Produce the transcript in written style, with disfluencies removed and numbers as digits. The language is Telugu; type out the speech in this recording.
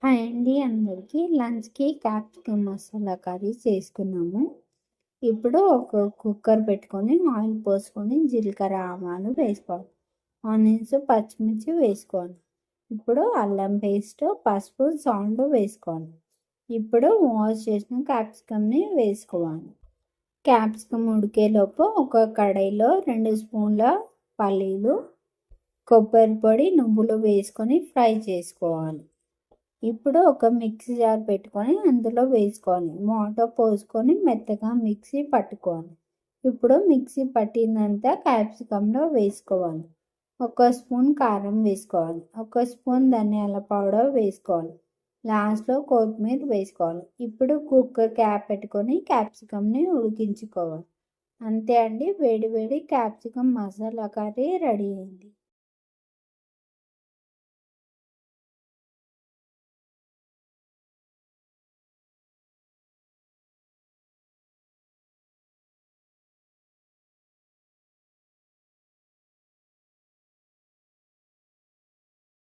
హాయ్ అండి అందరికీ. లంచ్‌కి క్యాప్సికమ్ మసాలా కర్రీ చేసుకున్నాము. ఇప్పుడు ఒక కుక్కర్ పెట్టుకొని ఆయిల్ పోసుకొని జీలకర్ర, ఆవాలు వేసుకోవాలి. ఆనియన్స్, పచ్చిమిర్చి వేసుకోవాలి. ఇప్పుడు అల్లం పేస్ట్, పసుపు, సాల్ట్ వేసుకోవాలి. ఇప్పుడు వాష్ చేసిన క్యాప్సికమ్‌ని వేసుకోవాలి. క్యాప్సికమ్ ఉడికేలోపు ఒక కడాయిలో 2 స్పూన్ల పల్లీలు, కొబ్బరి పొడి, నువ్వులు వేసుకొని ఫ్రై చేసుకోవాలి. ఇప్పుడు ఒక మిక్సీ జార్ పెట్టుకొని అందులో వేసుకోవాలి. వాటర్ పోసుకొని మెత్తగా మిక్సీ పట్టుకోవాలి. ఇప్పుడు మిక్సీ పట్టిందంతా క్యాప్సికంలో వేసుకోవాలి. 1 స్పూన్ కారం వేసుకోవాలి. 1 స్పూన్ ధనియాల పౌడర్ వేసుకోవాలి. లాస్ట్లో కొత్తిమీర వేసుకోవాలి. ఇప్పుడు కుక్కర్ క్యాప్ పెట్టుకొని క్యాప్సికమ్ని ఉడికించుకోవాలి. అంతే అండి, వేడి వేడి క్యాప్సికమ్ మసాలా కర్రీ రెడీ అయింది.